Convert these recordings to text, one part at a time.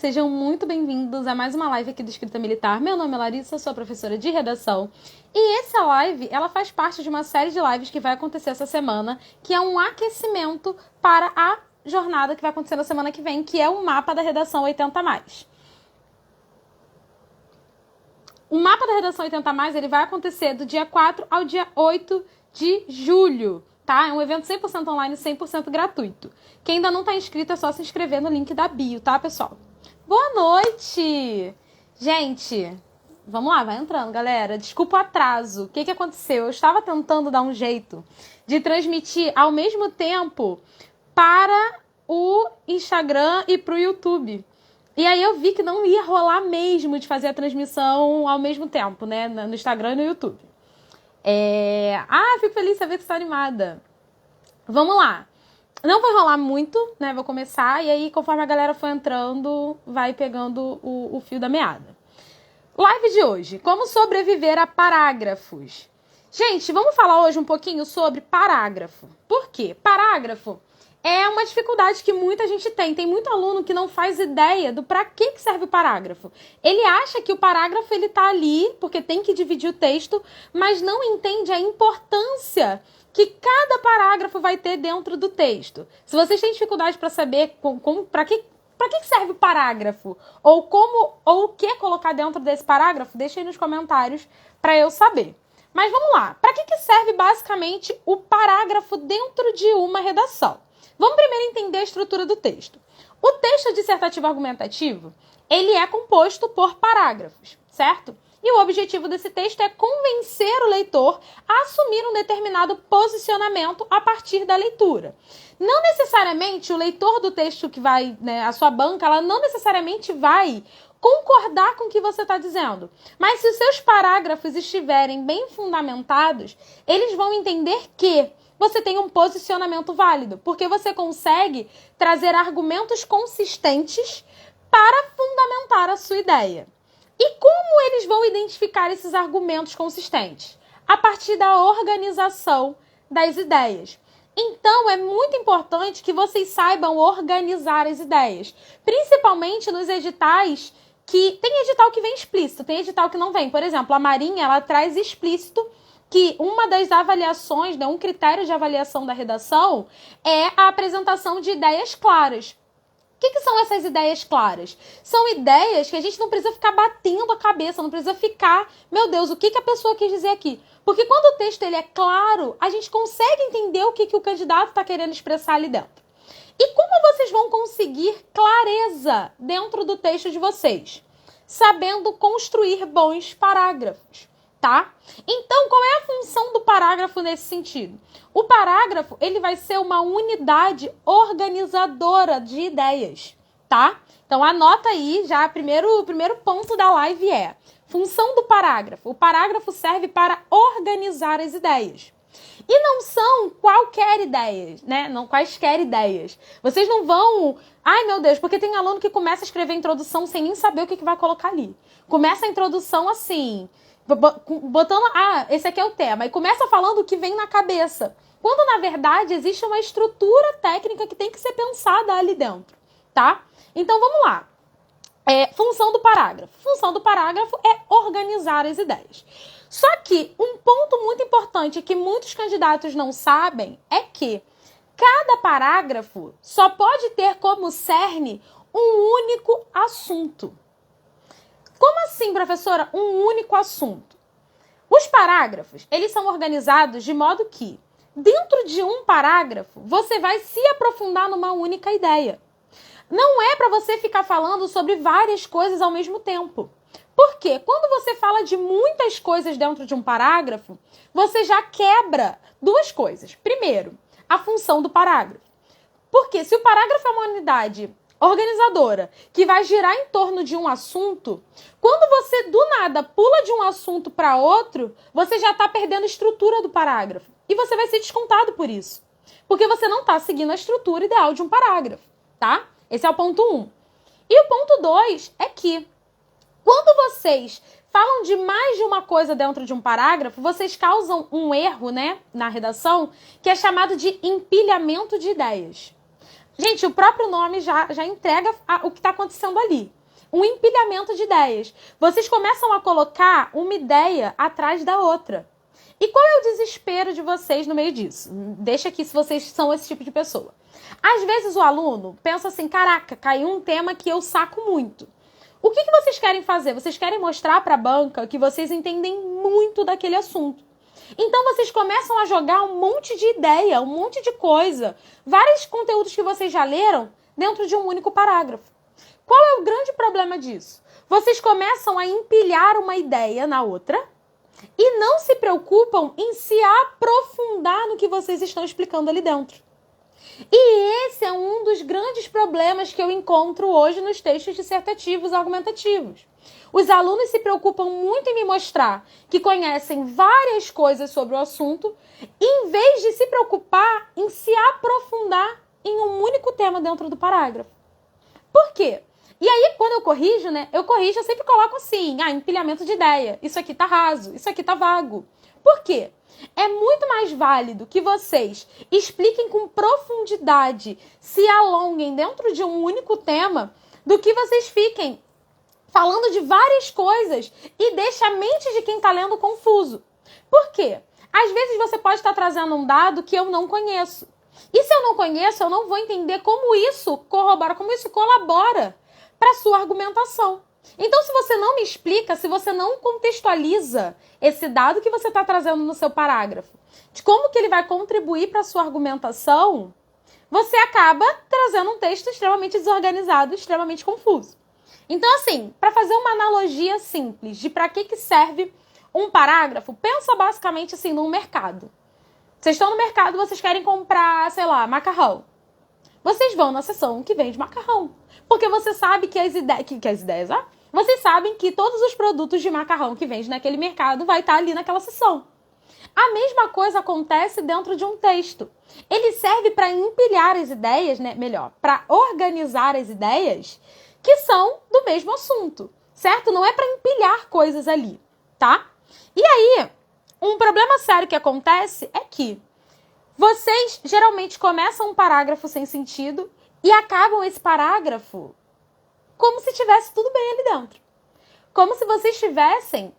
Sejam muito bem-vindos a mais uma live aqui do Escrita Militar. Meu nome é Larissa, sou professora de redação. E essa live, ela faz parte de uma série de lives que vai acontecer essa semana, que é um aquecimento para a jornada que vai acontecer na semana que vem, que é o mapa da redação 80+. O mapa da redação 80+, ele vai acontecer do dia 4 ao dia 8 de julho. Tá? É um evento 100% online, 100% gratuito. Quem ainda não está inscrito é só se inscrever no link da bio, tá, pessoal? Boa noite! Gente, vamos lá, vai entrando, galera. Desculpa o atraso. O que aconteceu? Eu estava tentando dar um jeito de transmitir ao mesmo tempo para o Instagram e para o YouTube. E aí eu vi que não ia rolar mesmo de fazer a transmissão ao mesmo tempo, né? No Instagram e no YouTube. Fico feliz de saber que você está animada. Vamos lá. Não vai rolar muito, né? Vou começar e aí, conforme a galera for entrando, vai pegando o fio da meada. Live de hoje. Como sobreviver a parágrafos. Gente, vamos falar hoje um pouquinho sobre parágrafo. Por quê? Parágrafo é uma dificuldade que muita gente tem. Tem muito aluno que não faz ideia do para que serve o parágrafo. Ele acha que o parágrafo ele tá ali porque tem que dividir o texto, mas não entende a importância que cada parágrafo vai ter dentro do texto. Se vocês têm dificuldade para saber para que serve o parágrafo ou o que colocar dentro desse parágrafo, deixa aí nos comentários para eu saber. Mas vamos lá. Para que serve basicamente o parágrafo dentro de uma redação? Vamos primeiro entender a estrutura do texto. O texto dissertativo argumentativo, ele é composto por parágrafos, certo? E o objetivo desse texto é convencer o leitor a assumir um determinado posicionamento a partir da leitura. Não necessariamente o leitor do texto que vai, né, a sua banca, ela não necessariamente vai concordar com o que você está dizendo. Mas se os seus parágrafos estiverem bem fundamentados, eles vão entender que você tem um posicionamento válido, porque você consegue trazer argumentos consistentes para fundamentar a sua ideia. E como eles vão identificar esses argumentos consistentes? A partir da organização das ideias. Então, é muito importante que vocês saibam organizar as ideias, principalmente nos editais que tem edital que vem explícito, tem edital que não vem. Por exemplo, a Marinha, ela traz explícito que uma das avaliações, né, um critério de avaliação da redação é a apresentação de ideias claras. O que são essas ideias claras? São ideias que a gente não precisa ficar batendo a cabeça, não precisa ficar, meu Deus, o que a pessoa quis dizer aqui? Porque quando o texto ele é claro, a gente consegue entender o que o candidato está querendo expressar ali dentro. E como vocês vão conseguir clareza dentro do texto de vocês? Sabendo construir bons parágrafos. Tá? Então, qual é a função do parágrafo nesse sentido? O parágrafo, ele vai ser uma unidade organizadora de ideias, tá? Então, anota aí, já o primeiro ponto da live é função do parágrafo. O parágrafo serve para organizar as ideias. E não são qualquer ideias, né? Não quaisquer ideias. Vocês não vão... Ai, meu Deus, porque tem aluno que começa a escrever a introdução sem nem saber o que vai colocar ali. Começa a introdução assim... botando, esse aqui é o tema, e começa falando o que vem na cabeça, quando na verdade existe uma estrutura técnica que tem que ser pensada ali dentro, tá? Então vamos lá. Função do parágrafo. Função do parágrafo é organizar as ideias. Só que um ponto muito importante que muitos candidatos não sabem é que cada parágrafo só pode ter como cerne um único assunto. Como assim, professora? Um único assunto. Os parágrafos, eles são organizados de modo que, dentro de um parágrafo, você vai se aprofundar numa única ideia. Não é para você ficar falando sobre várias coisas ao mesmo tempo. Por quê? Quando você fala de muitas coisas dentro de um parágrafo, você já quebra duas coisas. Primeiro, a função do parágrafo. Porque se o parágrafo é uma unidade organizadora, que vai girar em torno de um assunto, quando você do nada pula de um assunto para outro, você já está perdendo a estrutura do parágrafo. E você vai ser descontado por isso. Porque você não está seguindo a estrutura ideal de um parágrafo, tá? Esse é o ponto 1. E o ponto 2 é que, quando vocês falam de mais de uma coisa dentro de um parágrafo, vocês causam um erro, né, na redação, que é chamado de empilhamento de ideias. Gente, o próprio nome já entrega o que está acontecendo ali. Um empilhamento de ideias. Vocês começam a colocar uma ideia atrás da outra. E qual é o desespero de vocês no meio disso? Deixa aqui se vocês são esse tipo de pessoa. Às vezes o aluno pensa assim, caraca, caiu um tema que eu saco muito. O que vocês querem fazer? Vocês querem mostrar para a banca que vocês entendem muito daquele assunto. Então vocês começam a jogar um monte de ideia, um monte de coisa, vários conteúdos que vocês já leram dentro de um único parágrafo. Qual é o grande problema disso? Vocês começam a empilhar uma ideia na outra e não se preocupam em se aprofundar no que vocês estão explicando ali dentro. E esse é um dos grandes problemas que eu encontro hoje nos textos dissertativos e argumentativos. Os alunos se preocupam muito em me mostrar que conhecem várias coisas sobre o assunto, em vez de se preocupar em se aprofundar em um único tema dentro do parágrafo. Por quê? E aí, quando eu corrijo, eu sempre coloco assim, empilhamento de ideia. Isso aqui tá raso, isso aqui tá vago. Por quê? É muito mais válido que vocês expliquem com profundidade, se alonguem dentro de um único tema, do que vocês fiquem falando de várias coisas e deixa a mente de quem está lendo confuso. Por quê? Às vezes você pode estar trazendo um dado que eu não conheço. E se eu não conheço, eu não vou entender como isso corrobora, como isso colabora para a sua argumentação. Então, se você não me explica, se você não contextualiza esse dado que você está trazendo no seu parágrafo, de como que ele vai contribuir para a sua argumentação, você acaba trazendo um texto extremamente desorganizado, extremamente confuso. Então, assim, para fazer uma analogia simples de para que serve um parágrafo, pensa basicamente assim num mercado. Vocês estão no mercado, vocês querem comprar, sei lá, macarrão. Vocês vão na seção que vende macarrão. Porque você sabe que vocês sabem que todos os produtos de macarrão que vende naquele mercado vai estar ali naquela seção. A mesma coisa acontece dentro de um texto. Ele serve para empilhar as ideias, para organizar as ideias que são do mesmo assunto, certo? Não é para empilhar coisas ali, tá? E aí, um problema sério que acontece é que vocês geralmente começam um parágrafo sem sentido e acabam esse parágrafo como se tivesse tudo bem ali dentro. Como se vocês tivessem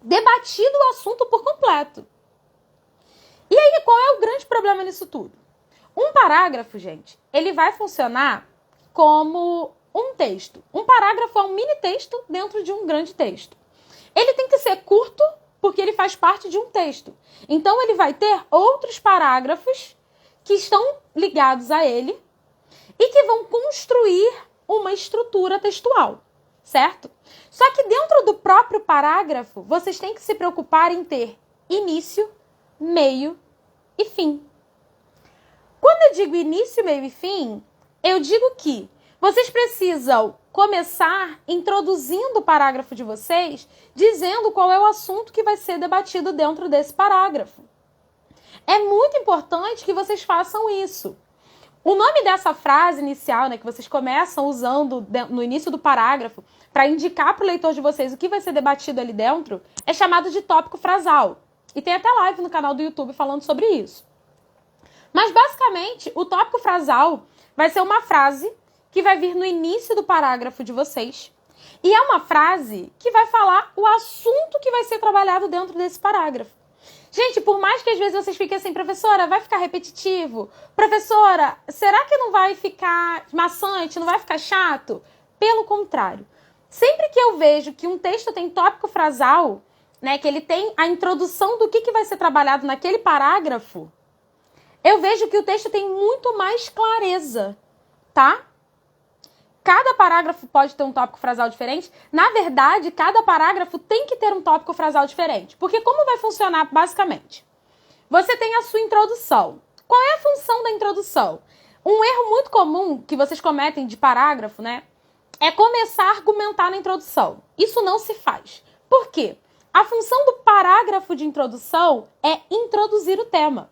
debatido o assunto por completo. E aí, qual é o grande problema nisso tudo? Um parágrafo, gente, ele vai funcionar como um texto. Um parágrafo é um mini texto dentro de um grande texto. Ele tem que ser curto, porque ele faz parte de um texto. Então, ele vai ter outros parágrafos que estão ligados a ele e que vão construir uma estrutura textual, certo? Só que dentro do próprio parágrafo, vocês têm que se preocupar em ter início, meio e fim. Quando eu digo início, meio e fim, eu digo que vocês precisam começar introduzindo o parágrafo de vocês, dizendo qual é o assunto que vai ser debatido dentro desse parágrafo. É muito importante que vocês façam isso. O nome dessa frase inicial, que vocês começam usando no início do parágrafo para indicar para o leitor de vocês o que vai ser debatido ali dentro, é chamado de tópico frasal. E tem até live no canal do YouTube falando sobre isso. Mas, basicamente, o tópico frasal vai ser uma frase que vai vir no início do parágrafo de vocês. E é uma frase que vai falar o assunto que vai ser trabalhado dentro desse parágrafo. Gente, por mais que às vezes vocês fiquem assim, professora, vai ficar repetitivo? Professora, será que não vai ficar maçante, não vai ficar chato? Pelo contrário. Sempre que eu vejo que um texto tem tópico frasal, que ele tem a introdução do que vai ser trabalhado naquele parágrafo, eu vejo que o texto tem muito mais clareza, tá? Cada parágrafo pode ter um tópico frasal diferente. Na verdade, cada parágrafo tem que ter um tópico frasal diferente. Porque como vai funcionar basicamente? Você tem a sua introdução. Qual é a função da introdução? Um erro muito comum que vocês cometem de parágrafo, é começar a argumentar na introdução. Isso não se faz. Por quê? A função do parágrafo de introdução é introduzir o tema.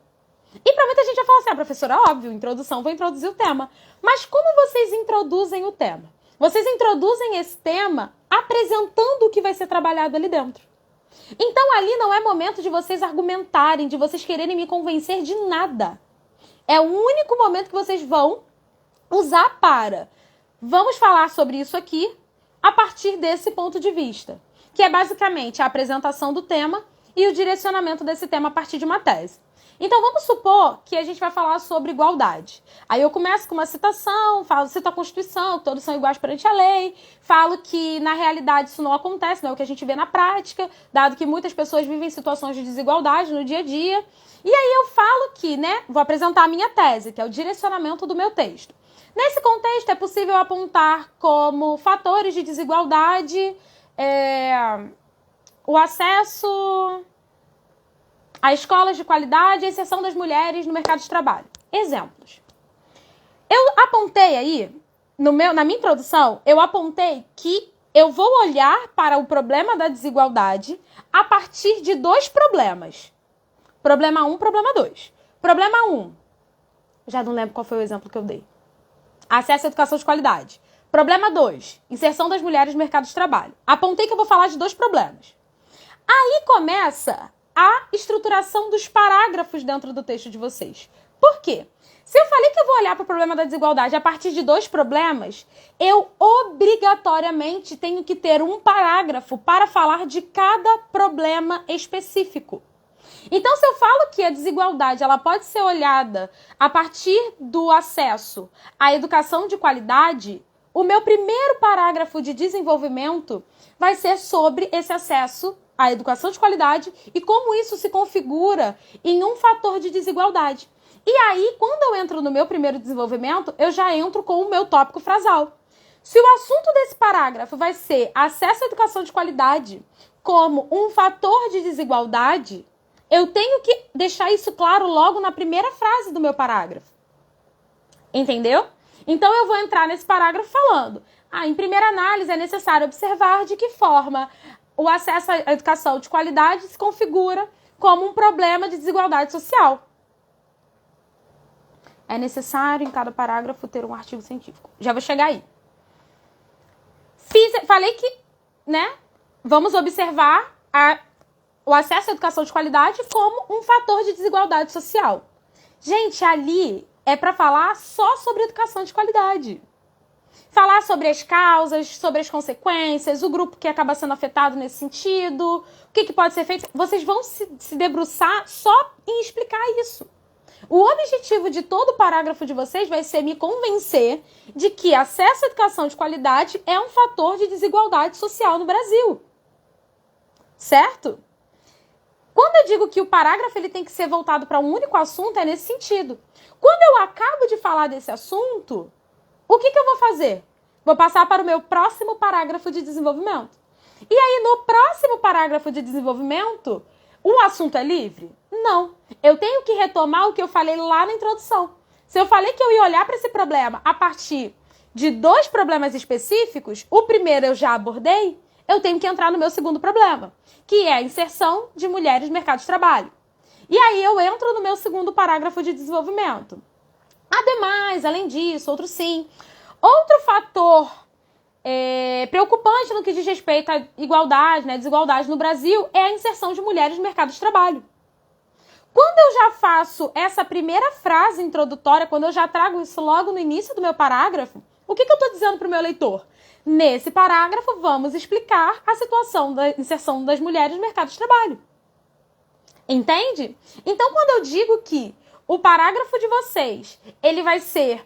E para muita gente vai falar assim, professora, óbvio, introdução, vou introduzir o tema. Mas como vocês introduzem o tema? Vocês introduzem esse tema apresentando o que vai ser trabalhado ali dentro. Então ali não é momento de vocês argumentarem, de vocês quererem me convencer de nada. É o único momento que vocês vão usar para vamos falar sobre isso aqui a partir desse ponto de vista, que é basicamente a apresentação do tema e o direcionamento desse tema a partir de uma tese. Então, vamos supor que a gente vai falar sobre igualdade. Aí eu começo com uma citação, cito a Constituição, que todos são iguais perante a lei, falo que, na realidade, isso não acontece, não é o que a gente vê na prática, dado que muitas pessoas vivem situações de desigualdade no dia a dia. E aí eu falo que, vou apresentar a minha tese, que é o direcionamento do meu texto. Nesse contexto, é possível apontar como fatores de desigualdade o acesso a escolas de qualidade e a inserção das mulheres no mercado de trabalho. Exemplos. Eu apontei aí, na minha introdução, eu apontei que eu vou olhar para o problema da desigualdade a partir de 2 problemas. Problema 1, problema 2. Problema 1, já não lembro qual foi o exemplo que eu dei. Acesso à educação de qualidade. Problema 2, inserção das mulheres no mercado de trabalho. Apontei que eu vou falar de 2 problemas. Aí começa a estruturação dos parágrafos dentro do texto de vocês. Por quê? Se eu falei que eu vou olhar para o problema da desigualdade a partir de 2 problemas, eu obrigatoriamente tenho que ter um parágrafo para falar de cada problema específico. Então, se eu falo que a desigualdade ela pode ser olhada a partir do acesso à educação de qualidade, o meu primeiro parágrafo de desenvolvimento vai ser sobre esse acesso à educação de qualidade e como isso se configura em um fator de desigualdade. E aí, quando eu entro no meu primeiro desenvolvimento, eu já entro com o meu tópico frasal. Se o assunto desse parágrafo vai ser acesso à educação de qualidade como um fator de desigualdade, eu tenho que deixar isso claro logo na primeira frase do meu parágrafo. Entendeu? Então, eu vou entrar nesse parágrafo falando, em primeira análise, é necessário observar de que forma o acesso à educação de qualidade se configura como um problema de desigualdade social. É necessário, em cada parágrafo, ter um artigo científico. Já vou chegar aí. Falei que, vamos observar o acesso à educação de qualidade como um fator de desigualdade social. Gente, ali é para falar só sobre educação de qualidade. Falar sobre as causas, sobre as consequências, o grupo que acaba sendo afetado nesse sentido, o que pode ser feito. Vocês vão se debruçar só em explicar isso. O objetivo de todo o parágrafo de vocês vai ser me convencer de que acesso à educação de qualidade é um fator de desigualdade social no Brasil. Certo? Quando eu digo que o parágrafo ele tem que ser voltado para um único assunto, é nesse sentido. Quando eu acabo de falar desse assunto, o que eu vou fazer? Vou passar para o meu próximo parágrafo de desenvolvimento. E aí, no próximo parágrafo de desenvolvimento, o assunto é livre? Não. Eu tenho que retomar o que eu falei lá na introdução. Se eu falei que eu ia olhar para esse problema a partir de 2 problemas específicos, o primeiro eu já abordei, eu tenho que entrar no meu segundo problema, que é a inserção de mulheres no mercado de trabalho. E aí eu entro no meu segundo parágrafo de desenvolvimento. Ademais, além disso, outro fator preocupante no que diz respeito à igualdade, desigualdade no Brasil, é a inserção de mulheres no mercado de trabalho. Quando eu já faço essa primeira frase introdutória, quando eu já trago isso logo no início do meu parágrafo, o que eu estou dizendo para o meu leitor? Nesse parágrafo, vamos explicar a situação da inserção das mulheres no mercado de trabalho. Entende? Então, quando eu digo que o parágrafo de vocês, ele vai ser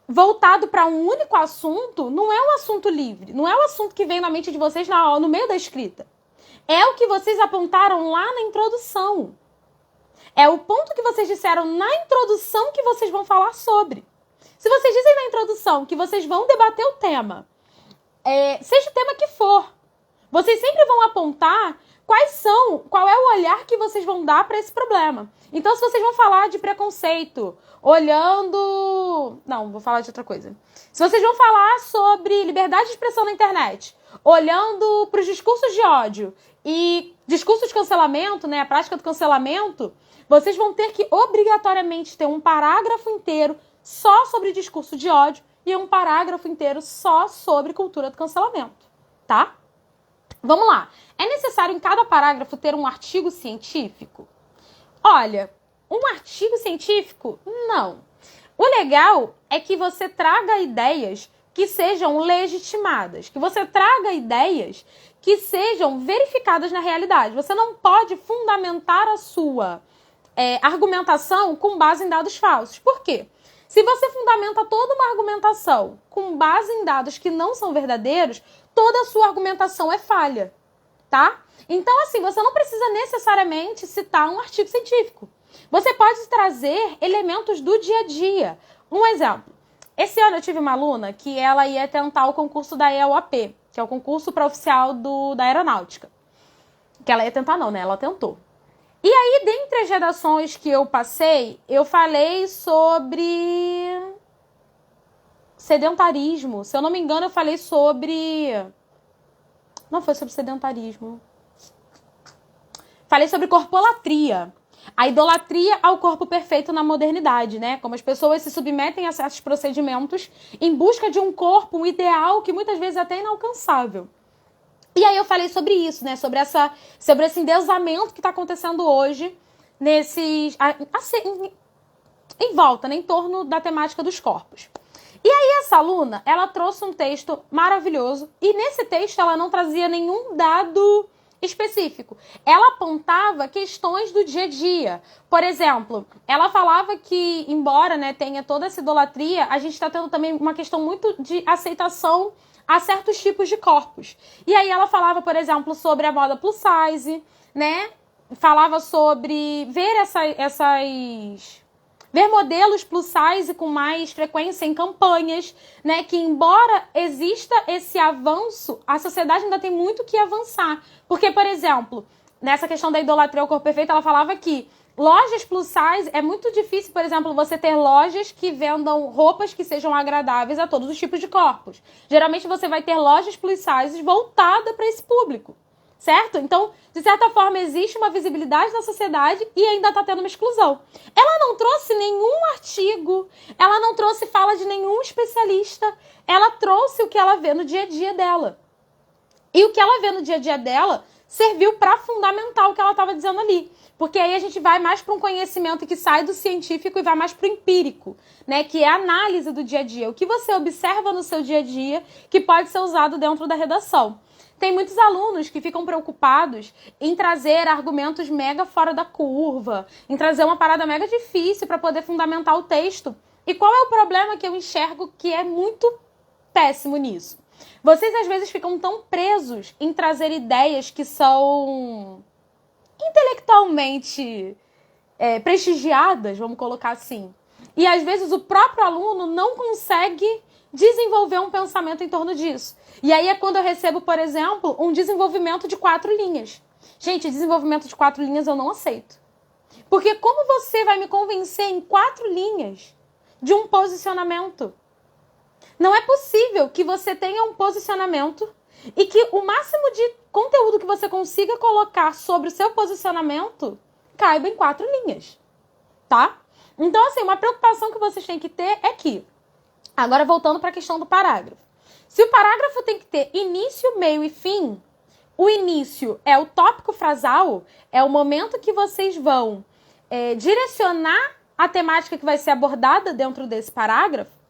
voltado para um único assunto, não é um assunto livre, não é um assunto que vem na mente de vocês no meio da escrita. É o que vocês apontaram lá na introdução. É o ponto que vocês disseram na introdução que vocês vão falar sobre. Se vocês dizem na introdução que vocês vão debater o tema, seja o tema que for, vocês sempre vão apontar qual é o olhar que vocês vão dar para esse problema. Então, se vocês vão falar de preconceito, não, vou falar de outra coisa. Se vocês vão falar sobre liberdade de expressão na internet, olhando para os discursos de ódio e discurso de cancelamento, a prática do cancelamento, vocês vão ter que obrigatoriamente ter um parágrafo inteiro só sobre discurso de ódio e um parágrafo inteiro só sobre cultura do cancelamento, tá? Vamos lá. É necessário em cada parágrafo ter um artigo científico? Olha, um artigo científico? Não. O legal é que você traga ideias que sejam legitimadas, que você traga ideias que sejam verificadas na realidade. Você não pode fundamentar a sua argumentação com base em dados falsos. Por quê? Se você fundamenta toda uma argumentação com base em dados que não são verdadeiros, toda a sua argumentação é falha, tá? Então, assim, você não precisa necessariamente citar um artigo científico. Você pode trazer elementos do dia a dia. Um exemplo. Esse ano eu tive uma aluna que ela ia tentar o concurso da EUAP, que é o concurso para oficial da aeronáutica. Que ela ia tentar não, né? Ela tentou. E aí, dentre as redações que eu passei, eu falei sobre sedentarismo. Se eu não me engano, eu falei sobre... Não foi sobre sedentarismo. Falei sobre corpolatria. A idolatria ao corpo perfeito na modernidade, né? Como as pessoas se submetem a certos procedimentos em busca de um corpo, um ideal que muitas vezes até é inalcançável. E aí eu falei sobre isso, né? Sobre esse endeusamento que está acontecendo hoje em volta, né? Em torno da temática dos corpos. E aí essa aluna, ela trouxe um texto maravilhoso e nesse texto ela não trazia nenhum dado específico. Ela apontava questões do dia a dia. Por exemplo, ela falava que, embora, né, tenha toda essa idolatria, a gente está tendo também uma questão muito de aceitação a certos tipos de corpos. E aí ela falava, por exemplo, sobre a moda plus size, né? Falava sobre ver modelos plus size com mais frequência em campanhas, né? Que embora exista esse avanço, a sociedade ainda tem muito que avançar. Porque, por exemplo, nessa questão da idolatria ao corpo perfeito, ela falava que lojas plus size, é muito difícil, por exemplo, você ter lojas que vendam roupas que sejam agradáveis a todos os tipos de corpos. Geralmente você vai ter lojas plus size voltadas para esse público, certo? Então, de certa forma, existe uma visibilidade na sociedade e ainda está tendo uma exclusão. Ela não trouxe nenhum artigo, ela não trouxe fala de nenhum especialista, ela trouxe o que ela vê no dia a dia dela. E o que ela vê no dia a dia dela serviu para fundamentar o que ela estava dizendo ali. Porque aí a gente vai mais para um conhecimento que sai do científico e vai mais para o empírico, né? Que é a análise do dia a dia. O que você observa no seu dia a dia que pode ser usado dentro da redação. Tem muitos alunos que ficam preocupados em trazer argumentos mega fora da curva, em trazer uma parada mega difícil para poder fundamentar o texto. E qual é o problema que eu enxergo que é muito péssimo nisso? Vocês às vezes ficam tão presos em trazer ideias que são intelectualmente prestigiadas, vamos colocar assim. E às vezes o próprio aluno não consegue desenvolver um pensamento em torno disso. E aí é quando eu recebo, por exemplo, um desenvolvimento de 4 linhas. Gente, desenvolvimento de 4 linhas eu não aceito. Porque como você vai me convencer em 4 linhas de um posicionamento? Não é possível que você tenha um posicionamento e que o máximo de conteúdo que você consiga colocar sobre o seu posicionamento caiba em 4 linhas, tá? Então, assim, uma preocupação que vocês têm que ter é que, agora voltando para a questão do parágrafo, se o parágrafo tem que ter início, meio e fim, o início é o tópico frasal, é o momento que vocês vão direcionar a temática que vai ser abordada dentro desse parágrafo,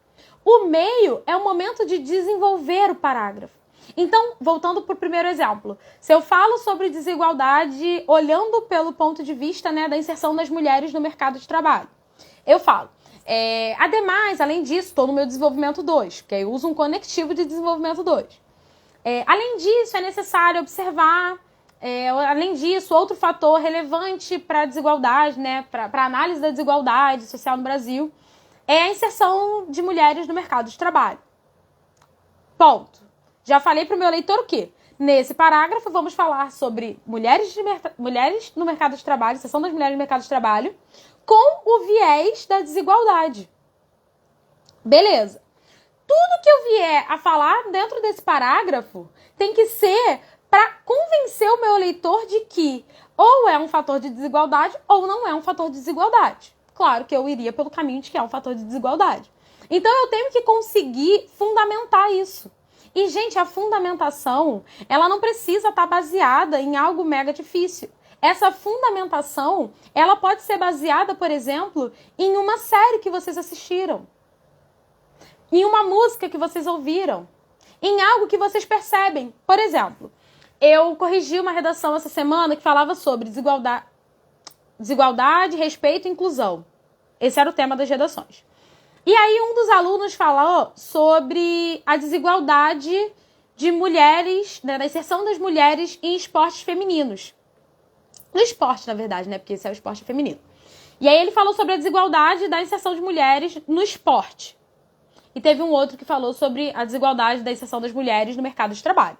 o meio é o momento de desenvolver o parágrafo. Então, voltando para o primeiro exemplo, se eu falo sobre desigualdade olhando pelo ponto de vista, né, da inserção das mulheres no mercado de trabalho, eu falo, ademais, além disso, estou no meu desenvolvimento 2, que aí eu uso um conectivo de desenvolvimento 2. Além disso, é necessário observar, além disso, outro fator relevante para a desigualdade, né, para a análise da desigualdade social no Brasil, é a inserção de mulheres no mercado de trabalho. Ponto. Já falei para o meu leitor o quê? Nesse parágrafo, vamos falar sobre mulheres no mercado de trabalho, inserção das mulheres no mercado de trabalho, com o viés da desigualdade. Beleza. Tudo que eu vier a falar dentro desse parágrafo tem que ser para convencer o meu leitor de que ou é um fator de desigualdade ou não é um fator de desigualdade. Claro que eu iria pelo caminho de que é um fator de desigualdade. Então, eu tenho que conseguir fundamentar isso. E, gente, a fundamentação, ela não precisa estar baseada em algo mega difícil. essa fundamentação, ela pode ser baseada, por exemplo, em uma série que vocês assistiram, em uma música que vocês ouviram, em algo que vocês percebem. Por exemplo, eu corrigi uma redação essa semana que falava sobre desigualdade, respeito e inclusão. Esse era o tema das redações. E aí um dos alunos falou sobre a desigualdade de mulheres, né, da inserção das mulheres em esportes femininos. No esporte, na verdade, né? Porque esse é o esporte feminino. E aí ele falou sobre a desigualdade da inserção de mulheres no esporte. E teve um outro que falou sobre a desigualdade da inserção das mulheres no mercado de trabalho.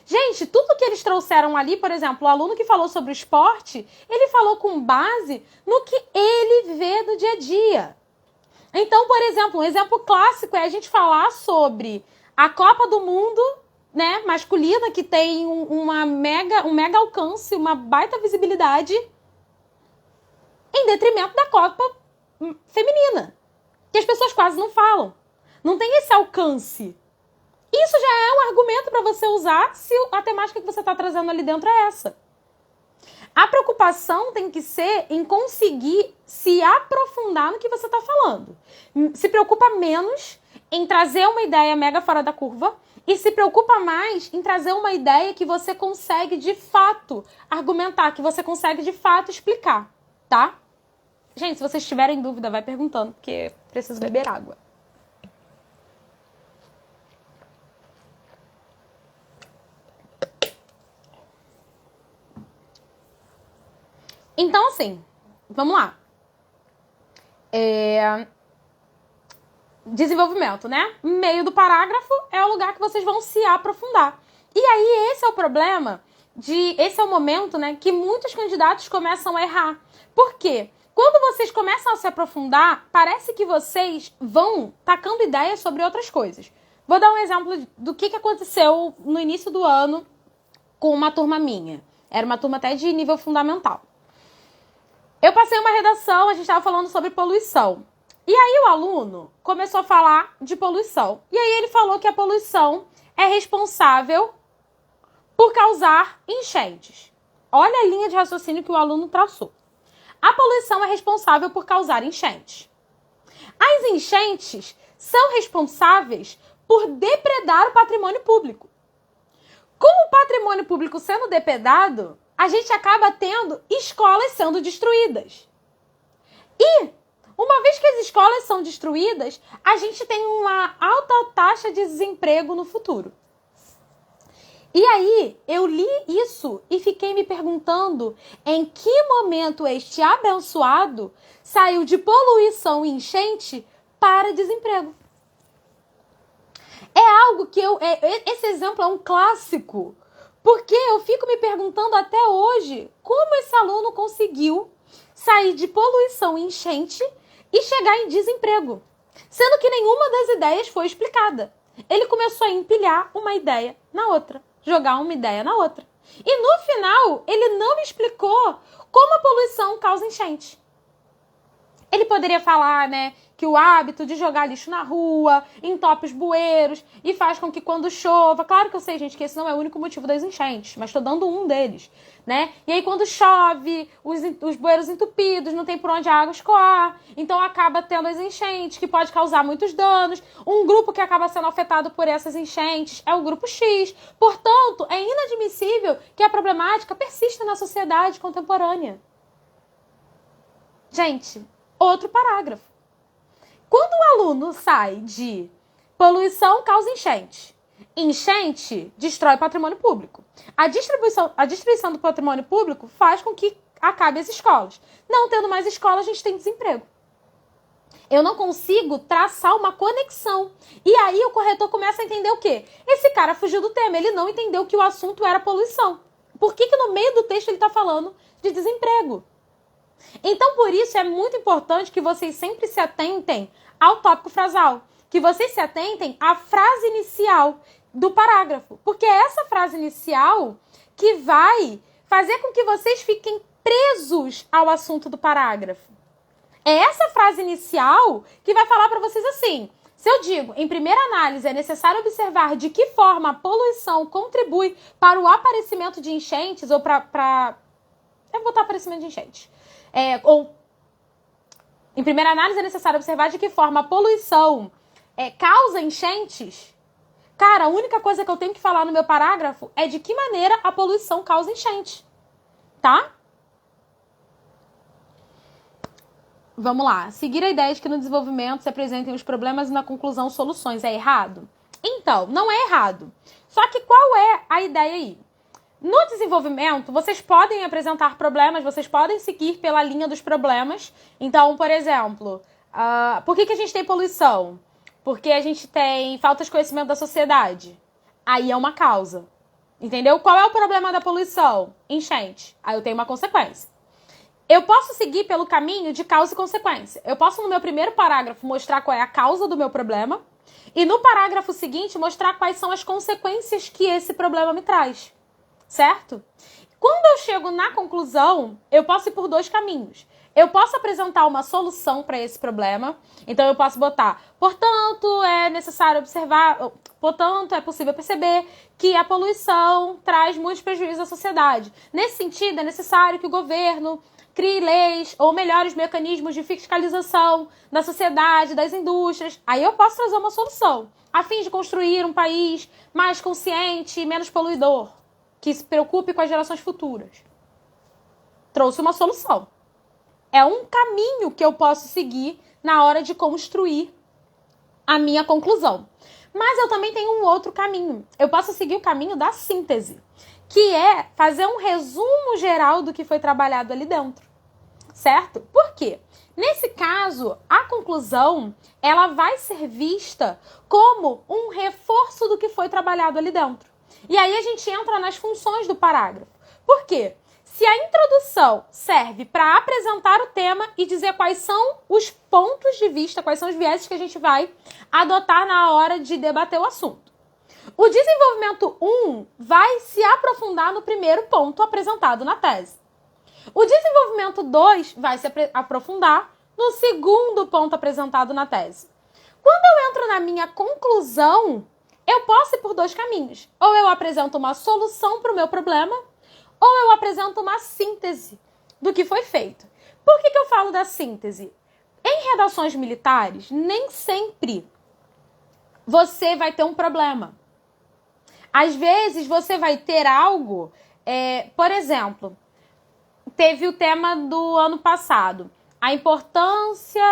Gente, tudo que eles trouxeram ali, por exemplo, o aluno que falou sobre o esporte, ele falou com base no que ele vê do dia a dia. Então, por exemplo, um exemplo clássico é a gente falar sobre a Copa do Mundo, né, masculina, que tem um mega alcance, uma baita visibilidade, em detrimento da Copa feminina, que as pessoas quase não falam. Não tem esse alcance. Isso já é um argumento para você usar se a temática que você está trazendo ali dentro é essa. A preocupação tem que ser em conseguir se aprofundar no que você está falando. Se preocupa menos em trazer uma ideia mega fora da curva e se preocupa mais em trazer uma ideia que você consegue de fato argumentar, que você consegue de fato explicar, tá? Gente, se vocês tiverem dúvida, vai perguntando, porque preciso beber água. Então, assim, vamos lá. Desenvolvimento, né? Meio do parágrafo é o lugar que vocês vão se aprofundar. E aí, esse é o problema, esse é o momento, né, que muitos candidatos começam a errar. Por quê? Quando vocês começam a se aprofundar, parece que vocês vão tacando ideias sobre outras coisas. Vou dar um exemplo do que aconteceu no início do ano com uma turma minha. Era uma turma até de nível fundamental. Eu passei uma redação, a gente estava falando sobre poluição. E aí o aluno começou a falar de poluição. E aí ele falou que a poluição é responsável por causar enchentes. Olha a linha de raciocínio que o aluno traçou. A poluição é responsável por causar enchentes. As enchentes são responsáveis por depredar o patrimônio público. Com o patrimônio público sendo depredado, a gente acaba tendo escolas sendo destruídas. E, uma vez que as escolas são destruídas, a gente tem uma alta taxa de desemprego no futuro. E aí, eu li isso e fiquei me perguntando em que momento este abençoado saiu de poluição e enchente para desemprego. É algo que esse exemplo é um clássico. Porque eu fico me perguntando até hoje como esse aluno conseguiu sair de poluição e enchente e chegar em desemprego, sendo que nenhuma das ideias foi explicada. Ele começou a empilhar uma ideia na outra, jogar uma ideia na outra. E no final, ele não me explicou como a poluição causa enchente. Ele poderia falar, né, que o hábito de jogar lixo na rua entope os bueiros e faz com que quando chova... Claro que eu sei, gente, que esse não é o único motivo das enchentes, mas estou dando um deles, né? E aí quando chove, os bueiros entupidos, não tem por onde a água escoar, então acaba tendo as enchentes, que pode causar muitos danos. Um grupo que acaba sendo afetado por essas enchentes é o grupo X. Portanto, é inadmissível que a problemática persista na sociedade contemporânea. Gente, outro parágrafo. Quando o aluno sai de poluição causa enchente, enchente destrói patrimônio público. A destruição do patrimônio público faz com que acabe as escolas. Não tendo mais escola, a gente tem desemprego. Eu não consigo traçar uma conexão. E aí o corretor começa a entender o quê? Esse cara fugiu do tema, ele não entendeu que o assunto era poluição. Por que no meio do texto ele está falando de desemprego? Então, por isso, é muito importante que vocês sempre se atentem ao tópico frasal. Que vocês se atentem à frase inicial do parágrafo. Porque é essa frase inicial que vai fazer com que vocês fiquem presos ao assunto do parágrafo. É essa frase inicial que vai falar para vocês assim... Se eu digo, em primeira análise, é necessário observar de que forma a poluição contribui para o aparecimento de enchentes ou para Deve botar aparecimento de enchentes. Ou, em primeira análise, é necessário observar de que forma a poluição causa enchentes. Cara, a única coisa que eu tenho que falar no meu parágrafo é de que maneira a poluição causa enchente. Tá? Vamos lá. Seguir a ideia de que no desenvolvimento se apresentem os problemas e na conclusão soluções. É errado? Então, não é errado. Só que qual é a ideia aí? No desenvolvimento, vocês podem apresentar problemas, vocês podem seguir pela linha dos problemas. Então, por exemplo, por que a gente tem poluição? Porque a gente tem falta de conhecimento da sociedade. Aí é uma causa. Entendeu? Qual é o problema da poluição? Enchente. Aí eu tenho uma consequência. Eu posso seguir pelo caminho de causa e consequência. Eu posso, no meu primeiro parágrafo, mostrar qual é a causa do meu problema. E no parágrafo seguinte, mostrar quais são as consequências que esse problema me traz. Certo? Quando eu chego na conclusão, eu posso ir por dois caminhos. Eu posso apresentar uma solução para esse problema. Então, eu posso botar, portanto, é necessário observar, portanto, é possível perceber que a poluição traz muitos prejuízos à sociedade. Nesse sentido, é necessário que o governo crie leis ou melhores mecanismos de fiscalização da sociedade, das indústrias. Aí eu posso trazer uma solução, a fim de construir um país mais consciente e menos poluidor, que se preocupe com as gerações futuras. Trouxe uma solução. É um caminho que eu posso seguir na hora de construir a minha conclusão. Mas eu também tenho um outro caminho. Eu posso seguir o caminho da síntese, que é fazer um resumo geral do que foi trabalhado ali dentro. Certo? Por quê? Nesse caso, a conclusão, ela vai ser vista como um reforço do que foi trabalhado ali dentro. E aí a gente entra nas funções do parágrafo. Por quê? Se a introdução serve para apresentar o tema e dizer quais são os pontos de vista, quais são os vieses que a gente vai adotar na hora de debater o assunto. O desenvolvimento 1 vai se aprofundar no primeiro ponto apresentado na tese. O desenvolvimento 2 vai se aprofundar no segundo ponto apresentado na tese. Quando eu entro na minha conclusão, eu posso ir por dois caminhos. Ou eu apresento uma solução para o meu problema, ou eu apresento uma síntese do que foi feito. Por que eu falo da síntese? Em redações militares, nem sempre você vai ter um problema. Às vezes, você vai ter algo... por exemplo, teve o tema do ano passado. A importância...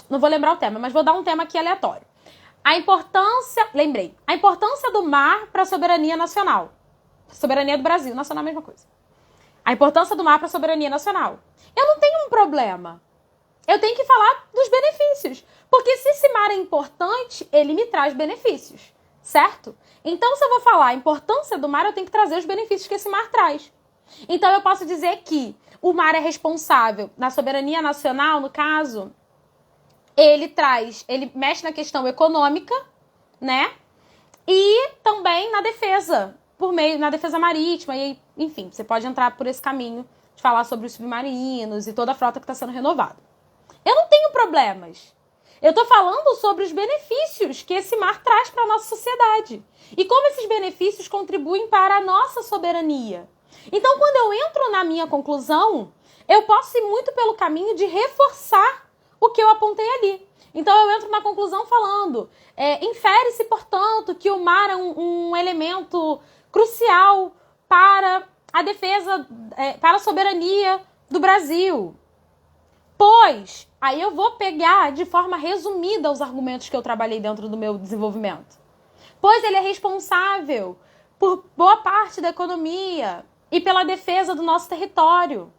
Não vou lembrar o tema, mas vou dar um tema aqui aleatório. A importância... Lembrei. A importância do mar para a soberania nacional. Soberania do Brasil. Nacional é a mesma coisa. A importância do mar para a soberania nacional. Eu não tenho um problema. Eu tenho que falar dos benefícios. Porque se esse mar é importante, ele me traz benefícios. Certo? Então, se eu vou falar a importância do mar, eu tenho que trazer os benefícios que esse mar traz. Então, eu posso dizer que o mar é responsável, na soberania nacional, no caso, ele mexe na questão econômica, né? E também na defesa, na defesa marítima, e enfim, você pode entrar por esse caminho de falar sobre os submarinos e toda a frota que está sendo renovada. Eu não tenho problemas. Eu estou falando sobre os benefícios que esse mar traz para a nossa sociedade. E como esses benefícios contribuem para a nossa soberania. Então, quando eu entro na minha conclusão, eu posso ir muito pelo caminho de reforçar o que eu apontei ali. Então, eu entro na conclusão falando, infere-se, portanto, que o mar é um elemento crucial para a defesa, para a soberania do Brasil. Pois, aí eu vou pegar de forma resumida os argumentos que eu trabalhei dentro do meu desenvolvimento. Pois ele é responsável por boa parte da economia e pela defesa do nosso território.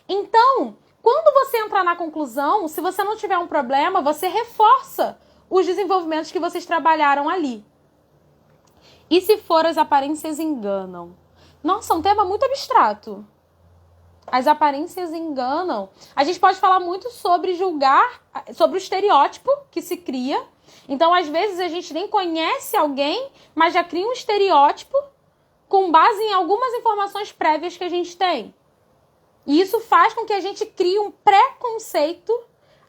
Então, quando você entrar na conclusão, se você não tiver um problema, você reforça os desenvolvimentos que vocês trabalharam ali. E se for as aparências enganam? Nossa, um tema muito abstrato. As aparências enganam. A gente pode falar muito sobre julgar, sobre o estereótipo que se cria. Então, às vezes, a gente nem conhece alguém, mas já cria um estereótipo com base em algumas informações prévias que a gente tem. E isso faz com que a gente crie um preconceito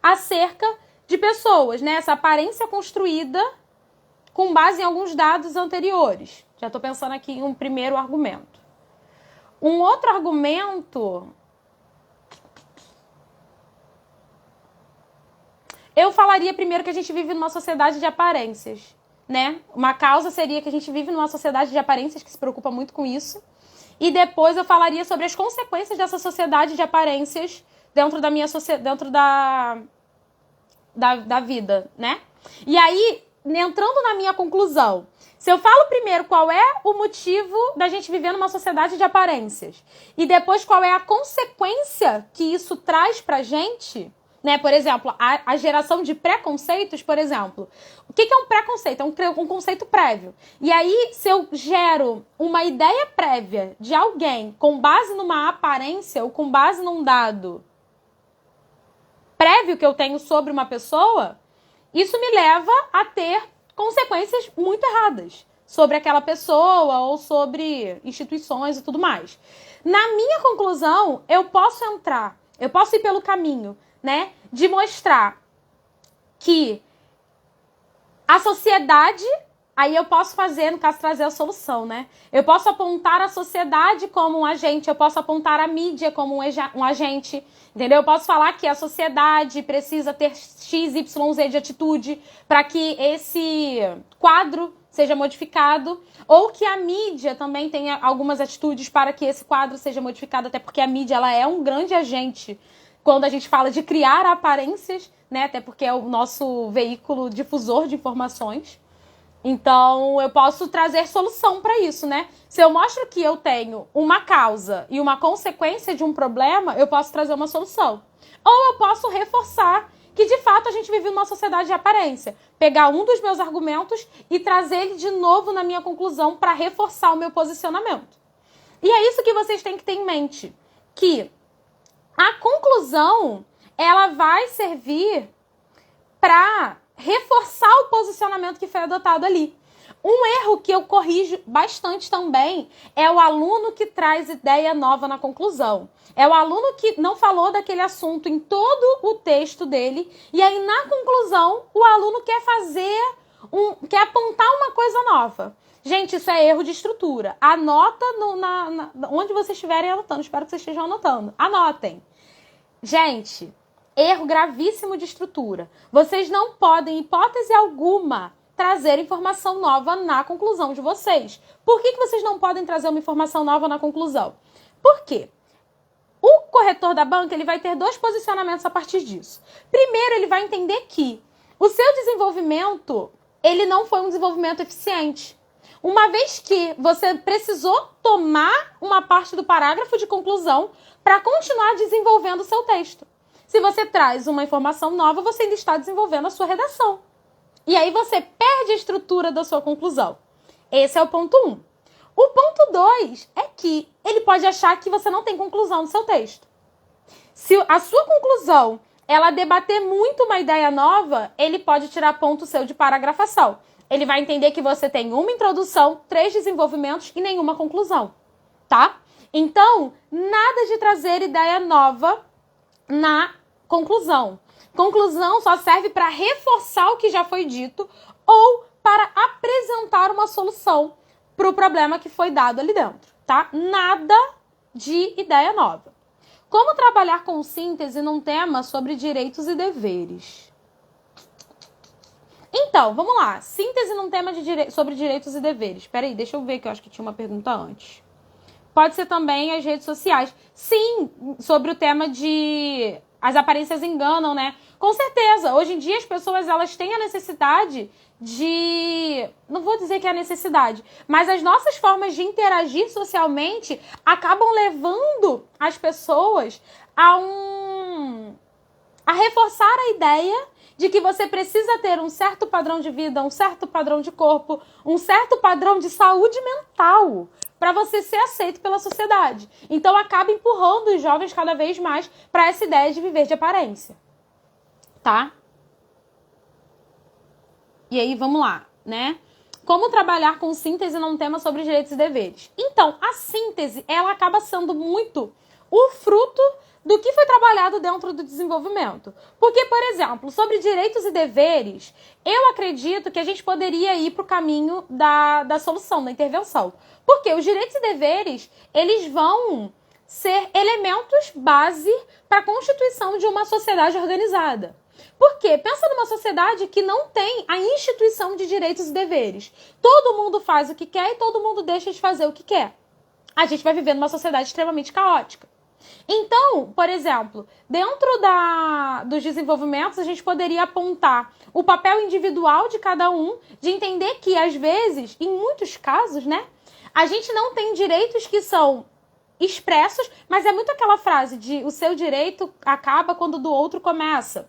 acerca de pessoas, né? Essa aparência construída com base em alguns dados anteriores. Já tô pensando aqui em um primeiro argumento. Um outro argumento... Eu falaria primeiro que a gente vive numa sociedade de aparências, né? Uma causa seria que a gente vive numa sociedade de aparências que se preocupa muito com isso. E depois eu falaria sobre as consequências dessa sociedade de aparências dentro da minha dentro da vida, né? E aí, entrando na minha conclusão, se eu falo primeiro qual é o motivo da gente viver numa sociedade de aparências e depois qual é a consequência que isso traz pra gente... Né? Por exemplo, a geração de preconceitos, por exemplo. O que é um preconceito? É um conceito prévio. E aí, se eu gero uma ideia prévia de alguém com base numa aparência ou com base num dado prévio que eu tenho sobre uma pessoa, isso me leva a ter consequências muito erradas sobre aquela pessoa ou sobre instituições e tudo mais. Na minha conclusão, eu posso ir pelo caminho, né, de mostrar que a sociedade, aí eu posso fazer, no caso, trazer a solução, né? Eu posso apontar a sociedade como um agente, eu posso apontar a mídia como um agente, entendeu? Eu posso falar que a sociedade precisa ter X, Y, Z de atitude para que esse quadro seja modificado, ou que a mídia também tenha algumas atitudes para que esse quadro seja modificado, até porque a mídia ela é um grande agente quando a gente fala de criar aparências, né? Até porque é o nosso veículo difusor de informações. Então, eu posso trazer solução para isso, né? Se eu mostro que eu tenho uma causa e uma consequência de um problema, eu posso trazer uma solução. Ou eu posso reforçar que, de fato, a gente vive numa sociedade de aparência. Pegar um dos meus argumentos e trazer ele de novo na minha conclusão para reforçar o meu posicionamento. E é isso que vocês têm que ter em mente. Que a conclusão, ela vai servir para reforçar o posicionamento que foi adotado ali. Um erro que eu corrijo bastante também é o aluno que traz ideia nova na conclusão. É o aluno que não falou daquele assunto em todo o texto dele e aí na conclusão o aluno quer apontar uma coisa nova. Gente, isso é erro de estrutura. Anota onde vocês estiverem anotando. Espero que vocês estejam anotando. Anotem. Gente, erro gravíssimo de estrutura. Vocês não podem, em hipótese alguma, trazer informação nova na conclusão de vocês. Por que vocês não podem trazer uma informação nova na conclusão? Por quê? O corretor da banca ele vai ter dois posicionamentos a partir disso. Primeiro, ele vai entender que o seu desenvolvimento ele não foi um desenvolvimento eficiente. Uma vez que você precisou tomar uma parte do parágrafo de conclusão para continuar desenvolvendo o seu texto. Se você traz uma informação nova, você ainda está desenvolvendo a sua redação. E aí você perde a estrutura da sua conclusão. Esse é o ponto 1. O ponto 2 é que ele pode achar que você não tem conclusão no seu texto. Se a sua conclusão ela debater muito uma ideia nova, ele pode tirar ponto seu de paragrafação. Ele vai entender que você tem uma introdução, 3 desenvolvimentos e nenhuma conclusão, tá? Então, nada de trazer ideia nova na conclusão. Conclusão só serve para reforçar o que já foi dito ou para apresentar uma solução para o problema que foi dado ali dentro, tá? Nada de ideia nova. Como trabalhar com síntese num tema sobre direitos e deveres? Então, vamos lá. Síntese num tema sobre direitos e deveres. Espera aí, deixa eu ver que eu acho que tinha uma pergunta antes. Pode ser também as redes sociais. Sim, sobre o tema de... As aparências enganam, né? Com certeza. Hoje em dia as pessoas elas têm a necessidade de... Não vou dizer que é a necessidade, mas as nossas formas de interagir socialmente acabam levando as pessoas a reforçar a ideia de que você precisa ter um certo padrão de vida, um certo padrão de corpo, um certo padrão de saúde mental para você ser aceito pela sociedade. Então acaba empurrando os jovens cada vez mais para essa ideia de viver de aparência. Tá? E aí, vamos lá, né? Como trabalhar com síntese num tema sobre direitos e deveres? Então, a síntese, ela acaba sendo muito o fruto do que foi trabalhado dentro do desenvolvimento. Porque, por exemplo, sobre direitos e deveres, eu acredito que a gente poderia ir para o caminho da solução, da intervenção. Porque os direitos e deveres, eles vão ser elementos base para a constituição de uma sociedade organizada. Porque pensa numa sociedade que não tem a instituição de direitos e deveres. Todo mundo faz o que quer e todo mundo deixa de fazer o que quer. A gente vai viver numa sociedade extremamente caótica. Então, por exemplo, dentro dos desenvolvimentos, a gente poderia apontar o papel individual de cada um, de entender que, às vezes, em muitos casos, né, a gente não tem direitos que são expressos, mas é muito aquela frase de o seu direito acaba quando o do outro começa.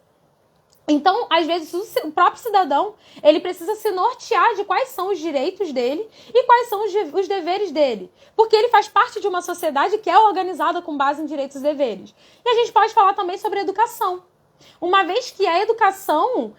Então, às vezes, o próprio cidadão, ele precisa se nortear de quais são os direitos dele e quais são os deveres dele. Porque ele faz parte de uma sociedade que é organizada com base em direitos e deveres. E a gente pode falar também sobre educação. Uma vez que a educação,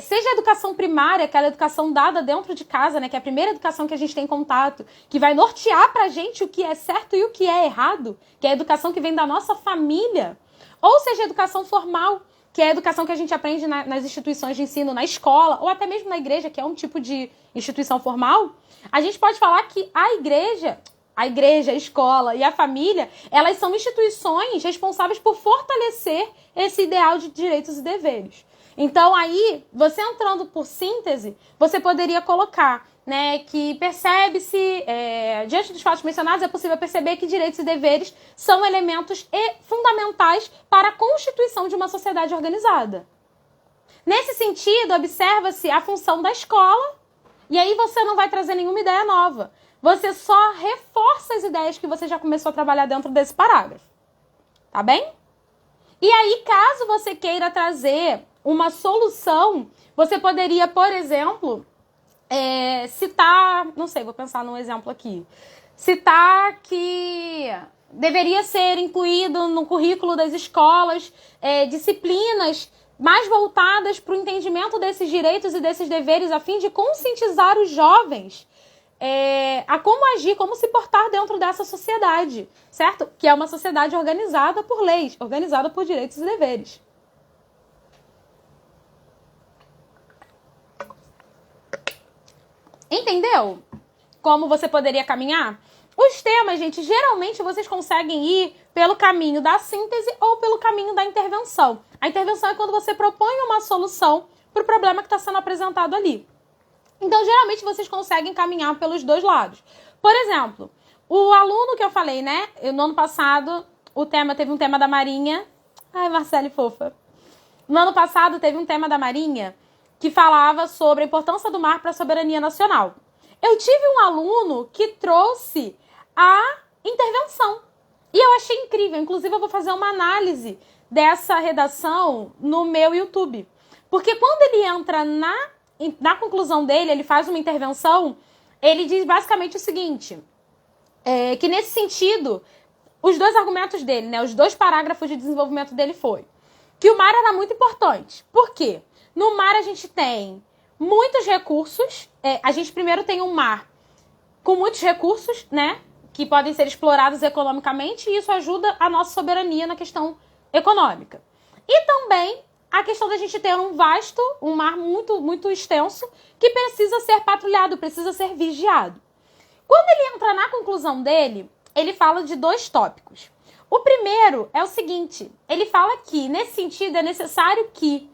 seja a educação primária, aquela educação dada dentro de casa, né, que é a primeira educação que a gente tem contato, que vai nortear pra gente o que é certo e o que é errado, que é a educação que vem da nossa família, ou seja, a educação formal, que é a educação que a gente aprende nas instituições de ensino, na escola, ou até mesmo na igreja, que é um tipo de instituição formal, a gente pode falar que a igreja, a escola e a família, elas são instituições responsáveis por fortalecer esse ideal de direitos e deveres. Então, aí, você entrando por síntese, você poderia colocar, né, que percebe-se, diante dos fatos mencionados, é possível perceber que direitos e deveres são elementos fundamentais para a constituição de uma sociedade organizada. Nesse sentido, observa-se a função da escola, e aí você não vai trazer nenhuma ideia nova. Você só reforça as ideias que você já começou a trabalhar dentro desse parágrafo. Tá bem? E aí, caso você queira trazer uma solução, você poderia, por exemplo, citar, não sei, vou pensar num exemplo aqui, citar que deveria ser incluído no currículo das escolas disciplinas mais voltadas para o entendimento desses direitos e desses deveres, a fim de conscientizar os jovens a como agir, como se portar dentro dessa sociedade, certo? Que é uma sociedade organizada por leis, organizada por direitos e deveres. Entendeu como você poderia caminhar? Os temas, gente, geralmente vocês conseguem ir pelo caminho da síntese ou pelo caminho da intervenção. A intervenção é quando você propõe uma solução para o problema que está sendo apresentado ali. Então, geralmente, vocês conseguem caminhar pelos dois lados. Por exemplo, o aluno que eu falei, né? No ano passado, teve um tema da Marinha. Ai, Marcele, fofa. No ano passado, teve um tema da Marinha que falava sobre a importância do mar para a soberania nacional. Eu tive um aluno que trouxe a intervenção. E eu achei incrível. Inclusive, eu vou fazer uma análise dessa redação no meu YouTube. Porque quando ele entra na conclusão dele, ele faz uma intervenção, ele diz basicamente o seguinte, que nesse sentido, os dois argumentos dele, né, os dois parágrafos de desenvolvimento dele foi que o mar era muito importante. Por quê? No mar a gente tem muitos recursos, a gente primeiro tem um mar com muitos recursos, né, que podem ser explorados economicamente, e isso ajuda a nossa soberania na questão econômica. E também a questão da gente ter um mar muito, muito extenso, que precisa ser patrulhado, precisa ser vigiado. Quando ele entra na conclusão dele, ele fala de dois tópicos. O primeiro é o seguinte, ele fala que, nesse sentido, é necessário que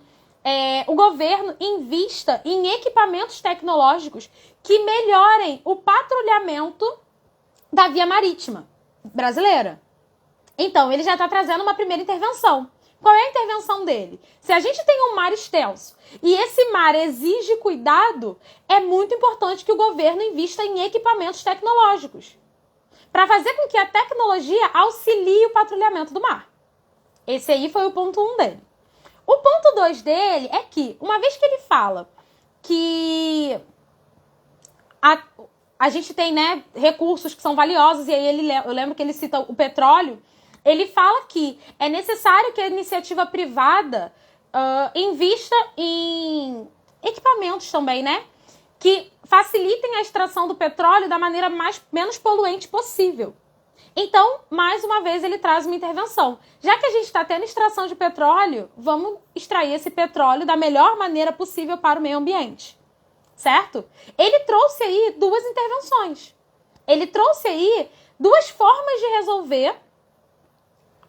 o governo invista em equipamentos tecnológicos que melhorem o patrulhamento da via marítima brasileira. Então, ele já está trazendo uma primeira intervenção. Qual é a intervenção dele? Se a gente tem um mar extenso e esse mar exige cuidado, é muito importante que o governo invista em equipamentos tecnológicos para fazer com que a tecnologia auxilie o patrulhamento do mar. Esse aí foi o ponto 1 dele. O ponto 2 dele é que, uma vez que ele fala que a gente tem, né, recursos que são valiosos, e aí eu lembro que ele cita o petróleo, ele fala que é necessário que a iniciativa privada invista em equipamentos também, né, que facilitem a extração do petróleo da maneira menos poluente possível. Então, mais uma vez, ele traz uma intervenção. Já que a gente está tendo extração de petróleo, vamos extrair esse petróleo da melhor maneira possível para o meio ambiente. Certo? Ele trouxe aí duas intervenções. Ele trouxe aí duas formas de resolver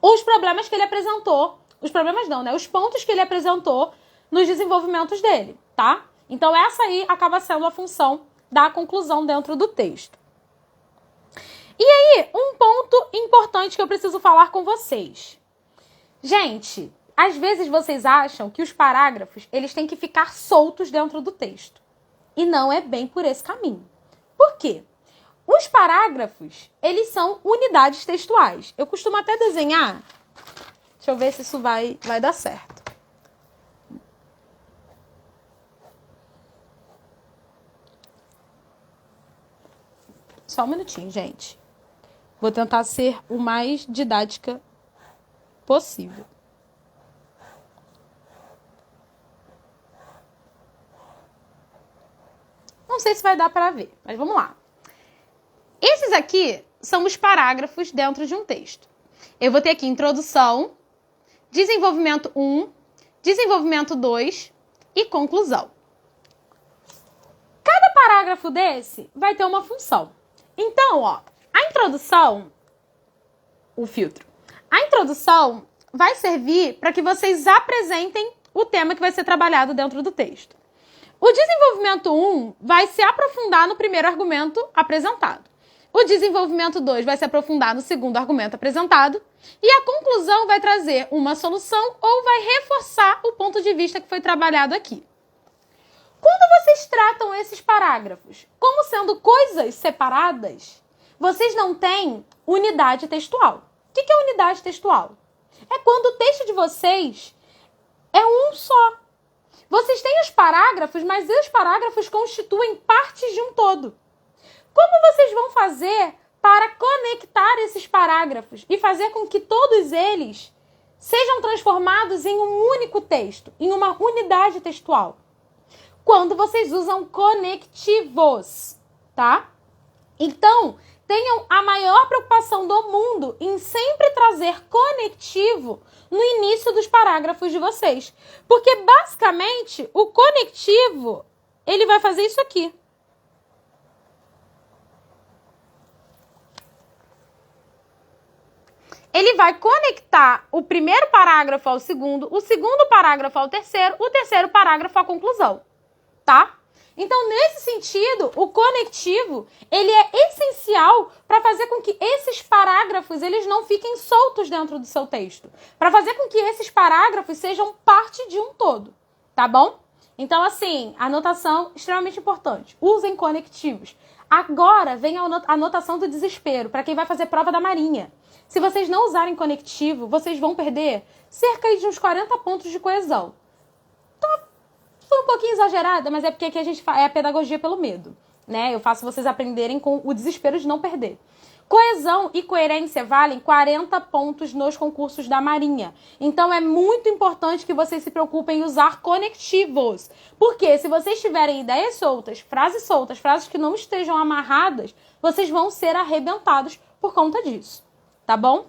os problemas que ele apresentou. Os problemas não, né? Os pontos que ele apresentou nos desenvolvimentos dele, tá? Então, essa aí acaba sendo a função da conclusão dentro do texto. E aí, um ponto importante que eu preciso falar com vocês. Gente, às vezes vocês acham que os parágrafos, eles têm que ficar soltos dentro do texto. E não é bem por esse caminho. Por quê? Os parágrafos, eles são unidades textuais. Eu costumo até desenhar. Deixa eu ver se isso vai dar certo. Só um minutinho, gente. Vou tentar ser o mais didática possível. Não sei se vai dar para ver, mas vamos lá. Esses aqui são os parágrafos dentro de um texto. Eu vou ter aqui introdução, desenvolvimento 1, desenvolvimento 2 e conclusão. Cada parágrafo desse vai ter uma função. Então, ó, a introdução, o filtro, a introdução vai servir para que vocês apresentem o tema que vai ser trabalhado dentro do texto. O desenvolvimento 1 vai se aprofundar no primeiro argumento apresentado. O desenvolvimento 2 vai se aprofundar no segundo argumento apresentado. E a conclusão vai trazer uma solução ou vai reforçar o ponto de vista que foi trabalhado aqui. Quando vocês tratam esses parágrafos como sendo coisas separadas, vocês não têm unidade textual. O que é unidade textual? É quando o texto de vocês é um só. Vocês têm os parágrafos, mas os parágrafos constituem partes de um todo. Como vocês vão fazer para conectar esses parágrafos e fazer com que todos eles sejam transformados em um único texto, em uma unidade textual? Quando vocês usam conectivos, tá? Então, tenham a maior preocupação do mundo em sempre trazer conectivo no início dos parágrafos de vocês. Porque, basicamente, o conectivo, ele vai fazer isso aqui. Ele vai conectar o primeiro parágrafo ao segundo, o segundo parágrafo ao terceiro, o terceiro parágrafo à conclusão, tá? Então, nesse sentido, o conectivo, ele é essencial para fazer com que esses parágrafos, eles não fiquem soltos dentro do seu texto. Para fazer com que esses parágrafos sejam parte de um todo, tá bom? Então, assim, anotação extremamente importante. Usem conectivos. Agora vem a anotação do desespero, para quem vai fazer prova da Marinha. Se vocês não usarem conectivo, vocês vão perder cerca de uns 40 pontos de coesão. Foi um pouquinho exagerada, mas é porque aqui a gente é a pedagogia pelo medo, né? Eu faço vocês aprenderem com o desespero de não perder. Coesão e coerência valem 40 pontos nos concursos da Marinha. Então, é muito importante que vocês se preocupem em usar conectivos. Porque se vocês tiverem ideias soltas, frases que não estejam amarradas, vocês vão ser arrebentados por conta disso, tá bom?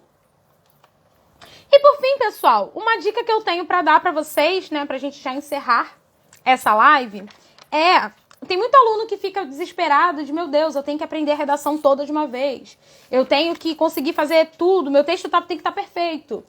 E por fim, pessoal, uma dica que eu tenho para dar para vocês, né, pra gente já encerrar essa live, tem muito aluno que fica desesperado de, meu Deus, eu tenho que aprender a redação toda de uma vez. Eu tenho que conseguir fazer tudo, meu texto tem que estar perfeito.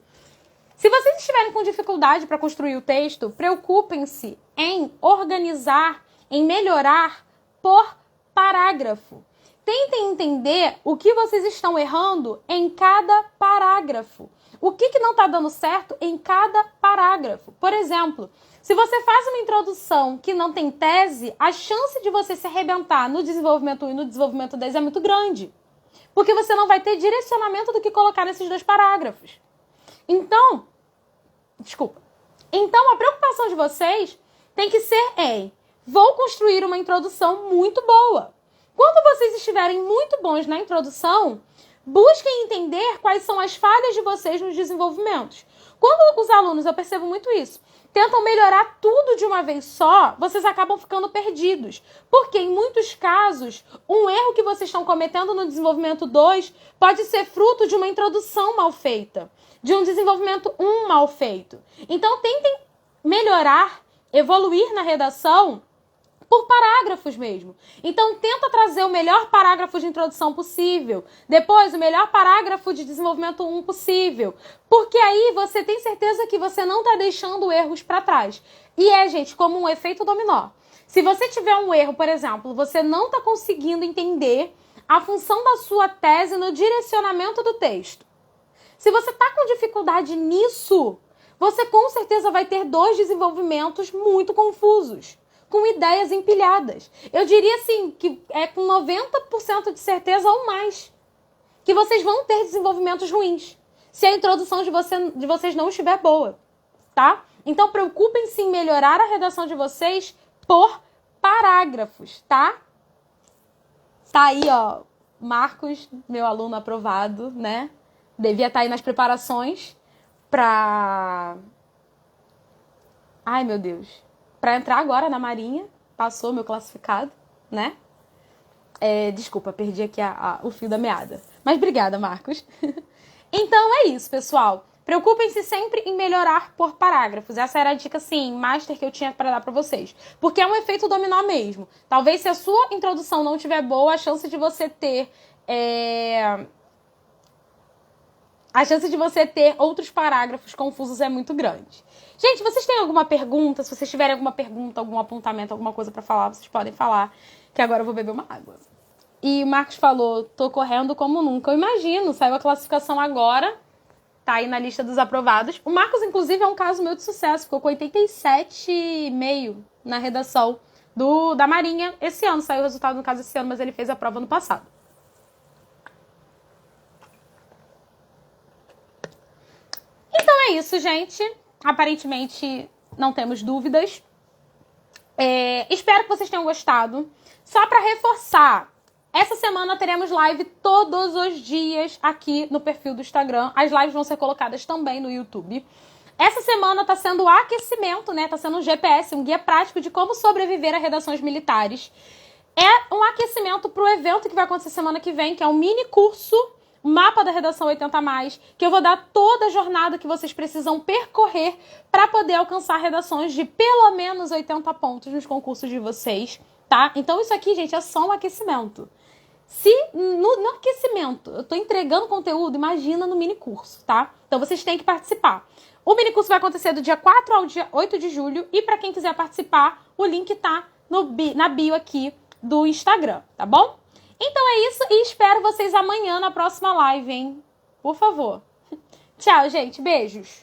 Se vocês estiverem com dificuldade para construir o texto, preocupem-se em organizar, em melhorar por parágrafo. Tentem entender o que vocês estão errando em cada parágrafo. O que não está dando certo em cada parágrafo. Por exemplo, se você faz uma introdução que não tem tese, a chance de você se arrebentar no desenvolvimento 1 e no desenvolvimento 10 é muito grande. Porque você não vai ter direcionamento do que colocar nesses dois parágrafos. Então, a preocupação de vocês tem que ser vou construir uma introdução muito boa. Quando vocês estiverem muito bons na introdução, busquem entender quais são as falhas de vocês nos desenvolvimentos. Quando os alunos, eu percebo muito isso, tentam melhorar tudo de uma vez só, vocês acabam ficando perdidos. Porque, em muitos casos, um erro que vocês estão cometendo no desenvolvimento 2 pode ser fruto de uma introdução mal feita, de um desenvolvimento 1 mal feito. Então, tentem melhorar, evoluir na redação por parágrafos mesmo. Então, tenta trazer o melhor parágrafo de introdução possível. Depois, o melhor parágrafo de desenvolvimento 1 possível. Porque aí você tem certeza que você não está deixando erros para trás. E gente, como um efeito dominó. Se você tiver um erro, por exemplo, você não está conseguindo entender a função da sua tese no direcionamento do texto. Se você está com dificuldade nisso, você com certeza vai ter 2 desenvolvimentos muito confusos, com ideias empilhadas. Eu diria assim, que é com 90% de certeza ou mais, que vocês vão ter desenvolvimentos ruins, se a introdução de vocês não estiver boa, tá? Então, preocupem-se em melhorar a redação de vocês por parágrafos, tá? Tá aí, ó, Marcos, meu aluno aprovado, né? Devia estar aí nas preparações pra... Ai, meu Deus. Pra entrar agora na Marinha. Passou meu classificado, né? Desculpa, perdi aqui o fio da meada. Mas obrigada, Marcos. Então é isso, pessoal. Preocupem-se sempre em melhorar por parágrafos. Essa era a dica, sim, master que eu tinha para dar para vocês. Porque é um efeito dominó mesmo. Talvez se a sua introdução não estiver boa, a chance de você ter... A chance de você ter outros parágrafos confusos é muito grande. Gente, vocês têm alguma pergunta? Se vocês tiverem alguma pergunta, algum apontamento, alguma coisa pra falar, vocês podem falar, que agora eu vou beber uma água. E o Marcos falou, tô correndo como nunca. Eu imagino, saiu a classificação agora, tá aí na lista dos aprovados. O Marcos, inclusive, é um caso meu de sucesso, ficou com 87,5 na redação da Marinha. Esse ano saiu o resultado, no caso, esse ano, mas ele fez a prova no passado. Então é isso, gente. Aparentemente não temos dúvidas. Espero que vocês tenham gostado. Só para reforçar, essa semana teremos live todos os dias aqui no perfil do Instagram. As lives vão ser colocadas também no YouTube. Essa semana está sendo o aquecimento, né? Está sendo um GPS, um guia prático de como sobreviver a redações militares. É um aquecimento para o evento que vai acontecer semana que vem, que é um mini curso Mapa da Redação 80+, que eu vou dar toda a jornada que vocês precisam percorrer para poder alcançar redações de pelo menos 80 pontos nos concursos de vocês, tá? Então isso aqui, gente, é só um aquecimento. Se no aquecimento eu tô entregando conteúdo, imagina no mini curso, tá? Então vocês têm que participar. O mini curso vai acontecer do dia 4 ao dia 8 de julho e para quem quiser participar, o link tá na bio aqui do Instagram, tá bom? Então é isso e espero vocês amanhã na próxima live, hein? Por favor. Tchau, gente. Beijos.